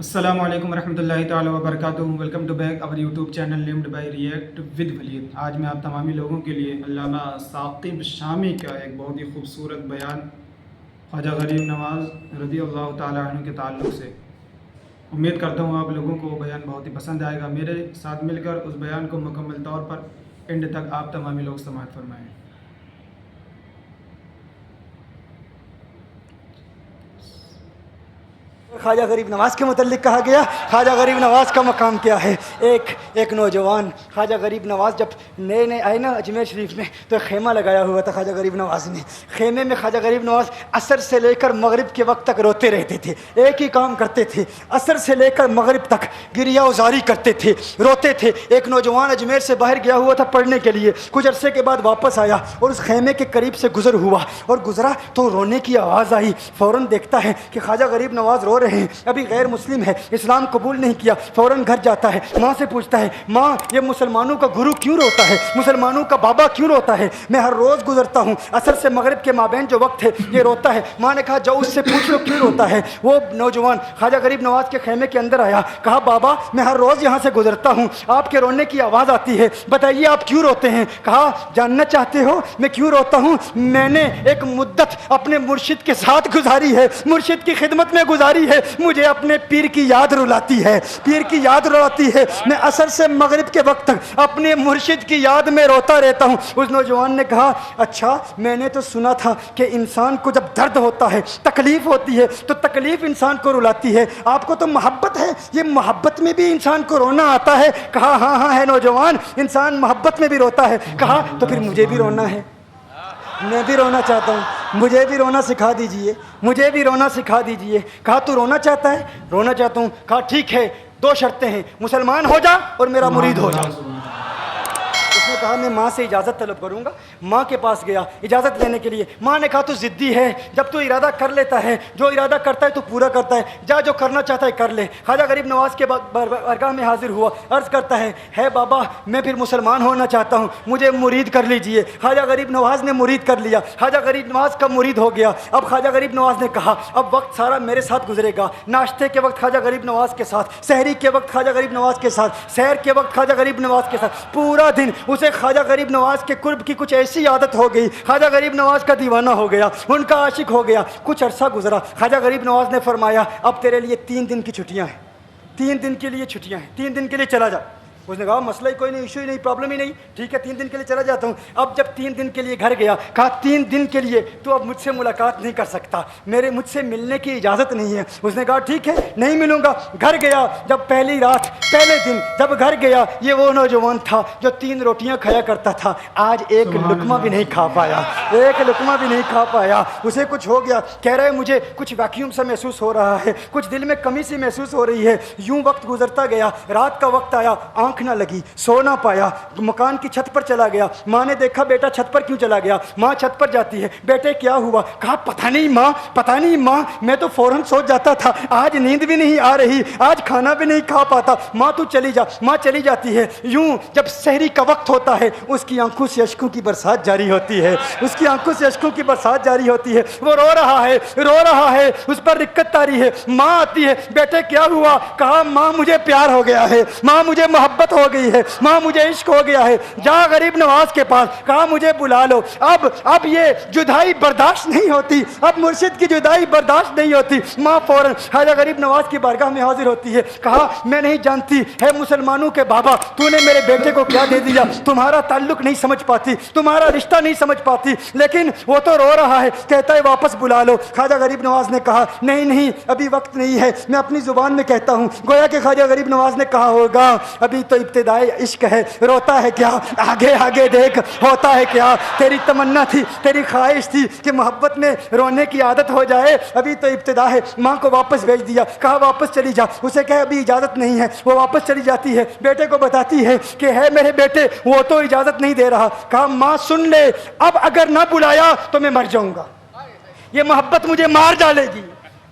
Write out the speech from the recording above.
السلام علیکم ورحمۃ اللہ تعالیٰ وبرکاتہ. Welcome to back our YouTube channel named by react with Walid. آج میں آپ تمامی لوگوں کے لیے علامہ ثاقب شامی کا ایک بہت ہی خوبصورت بیان خواجہ غریب نواز رضی اللہ تعالیٰ عنہ کے تعلق سے امید کرتا ہوں آپ لوگوں کو وہ بیان بہت ہی پسند آئے گا. میرے ساتھ مل کر اس بیان کو مکمل طور پر اینڈ تک آپ تمامی لوگ سماعت فرمائیں. خواجہ غریب نواز کے متعلق کہا گیا. خواجہ غریب نواز کا مقام کیا ہے؟ ایک نوجوان خواجہ غریب نواز جب نئے آئے نا اجمیر شریف میں تو خیمہ لگایا ہوا تھا خواجہ غریب نواز نے. خیمے میں خواجہ غریب نواز عصر سے لے کر مغرب کے وقت تک روتے رہتے تھے. ایک ہی کام کرتے تھے, عصر سے لے کر مغرب تک گریہ وزاری کرتے تھے, روتے تھے. ایک نوجوان اجمیر سے باہر گیا ہوا تھا پڑھنے کے لیے, کچھ عرصے کے بعد واپس آیا اور اس خیمے کے قریب سے گزر ہوا اور گزرا تو رونے کی آواز آئی. فوراً دیکھتا ہے کہ خواجہ غریب نواز رو رہے ہیں, ابھی غیر مسلم ہے, اسلام قبول نہیں کیا. فوراً گھر جاتا ہے, ماں سے پوچھتا ہے, ماں یہ مسلمانوں کا گرو کیوں روتا ہے, مسلمانوں کا بابا کیوں روتا ہے؟ میں ہر روز گزرتا ہوں, عصر سے مغرب کے مابین جو وقت ہے یہ روتا ہے. ماں نے کہا جاؤ اس سے پوچھ لو کیوں روتا ہے. وہ نوجوان خواجہ غریب نواز کے خیمے کے اندر آیا, کہا بابا میں ہر روز یہاں سے گزرتا ہوں, آپ کے رونے کی آواز آتی ہے, بتائیے آپ کیوں روتے ہیں؟ کہا جاننا چاہتے ہو میں کیوں روتا ہوں؟ میں نے ایک مدت اپنے مرشد کے ساتھ گزاری ہے, مرشد کی خدمت میں گزاری ہے, مجھے اپنے پیر کی یاد رلاتی ہے, پیر کی یاد رلاتی ہے. میں عصر سے مغرب کے وقت تک اپنے مرشد کی یاد میں روتا رہتا ہوں. اس نوجوان نے کہا اچھا میں نے تو سنا تھا کہ انسان کو جب درد ہوتا ہے, تکلیف ہوتی ہے تو تکلیف انسان کو رلاتی ہے, آپ کو تو محبت ہے, یہ محبت میں بھی انسان کو رونا آتا ہے؟ کہا ہاں ہے نوجوان, انسان محبت میں بھی روتا ہے. کہا تو پھر مجھے بھی رونا ہے, میں بھی رونا چاہتا ہوں, مجھے بھی رونا سکھا دیجئے, مجھے بھی رونا سکھا دیجئے. کہا تو رونا چاہتا ہے؟ رونا چاہتا ہوں. کہا ٹھیک ہے, دو شرطیں ہیں, مسلمان ہو جا اور میرا مرید ہو جا. اس نے کہا میں ماں سے اجازت طلب کروں گا. ماں کے پاس گیا اجازت لینے کے لیے. ماں نے کہا تو ضدی ہے, جب تو ارادہ کر لیتا ہے, جو ارادہ کرتا ہے تو پورا کرتا ہے, جا جو کرنا چاہتا ہے کر لے. خواجہ غریب نواز کے بارگاہ میں حاضر ہوا, عرض کرتا ہے بابا میں پھر مسلمان ہونا چاہتا ہوں, مجھے مرید کر لیجئے. خواجہ غریب نواز نے مرید کر لیا, خواجہ غریب نواز کا مرید ہو گیا. اب خواجہ غریب نواز نے کہا اب وقت سارا میرے ساتھ گزرے گا, ناشتے کے وقت خواجہ غریب نواز کے ساتھ, سحری کے وقت خواجہ غریب نواز کے ساتھ, سحر کے وقت خواجہ غریب نواز کے ساتھ, پورا دن اسے خواجہ غریب نواز کے قرب کی کچھ ایسی عادت ہو گئی, خواجہ غریب نواز کا دیوانہ ہو گیا, ان کا عاشق ہو گیا. کچھ عرصہ گزرا, خواجہ غریب نواز نے فرمایا اب تیرے لیے 3 دن کی چھٹیاں ہیں, 3 دن کے لیے چھٹیاں ہیں, 3 دن کے لیے چلا جا. اس نے کہا مسئلہ ہی کوئی نہیں, ایشو ہی نہیں, پرابلم ہی نہیں, ٹھیک ہے 3 دن کے لیے چلا جاتا ہوں. اب جب 3 دن کے لیے گھر گیا, کہا 3 دن کے لیے تو اب مجھ سے ملاقات نہیں کر سکتا, مجھ سے ملنے کی اجازت نہیں ہے. اس نے کہا ٹھیک ہے نہیں ملوں گا. گھر گیا, جب پہلی رات پہلے دن جب گھر گیا, یہ وہ نوجوان تھا جو 3 روٹیاں کھایا کرتا تھا, آج ایک لقمہ بھی نہیں کھا پایا, ایک لقمہ بھی نہیں کھا پایا. اسے کچھ ہو گیا, کہہ رہے مجھے کچھ ویکیوم سا محسوس ہو رہا ہے, کچھ دل میں کمی سی محسوس ہو رہی ہے. یوں وقت گزرتا گیا, رات کا وقت آیا, آنکھ نہ لگی, سو نہ پایا, مکان کی چھت پر چلا گیا. ماں نے دیکھا بیٹا چھت پر کیوں چلا گیا؟ ماں چھت پر جاتی ہے, بیٹے کیا ہوا؟ کہا پتہ نہیں ماں میں تو فوراً سو جاتا تھا, آج نیند بھی نہیں آ رہی, آج کھانا بھی نہیں کھا پاتا. ماں تو چلی جا. ماں چلی جاتی ہے. یوں جب سحری کا وقت ہوتا ہے اس کی آنکھوں سے اشکوں کی برسات جاری ہوتی ہے, اس کی آنکھوں سے اشکوں کی برسات جاری ہوتی ہے. وہ رو رہا ہے, اس پر رکت طاری ہے. ماں آتی ہے, بیٹے کیا ہوا؟ کہا ماں مجھے پیار ہو گیا ہے, ماں مجھے محبت ہو گئی ہے, ماں مجھے عشق ہو گیا ہے. جا غریب نواز کے پاس, کہا مجھے بلا لو. اب یہ جدائی برداشت نہیں ہوتی, اب مرشد کی جدائی برداشت نہیں ہوتی. ماں فوراً خواجہ غریب نواز کی بارگاہ میں حاضر ہوتی ہے. کہا میں نہیں جانتی ہے مسلمانوں کے بابا, تو نے میرے بیٹے کو کیا دے دیا, تمہارا تعلق نہیں سمجھ پاتی, تمہارا رشتہ نہیں سمجھ پاتی, لیکن وہ تو رو رہا ہے, کہتا ہے واپس بلا لو. خواجہ غریب نواز نے کہا نہیں ابھی وقت نہیں ہے, میں اپنی زبان میں کہتا ہوں. گویا کہ خواجہ غریب نواز نے کہا ہوگا ابھی تو ابتدائی عشق ہے, روتا ہے کیا, آگے دیکھ ہوتا ہے کیا. تیری تمنا تھی, تیری خواہش تھی کہ محبت میں رونے کی عادت ہو جائے, ابھی تو ابتدا ہے. ماں کو واپس بھیج دیا, کہا واپس چلی جا. اسے کہا ابھی اجازت نہیں ہے. وہ واپس چلی جاتی ہے, بیٹے کو بتاتی ہے کہ ہے میرے بیٹے وہ تو اجازت نہیں دے رہا. کہا ماں سن لے, اب اگر نہ بلایا تو میں مر جاؤں گا, یہ محبت مجھے مار ڈالے گی.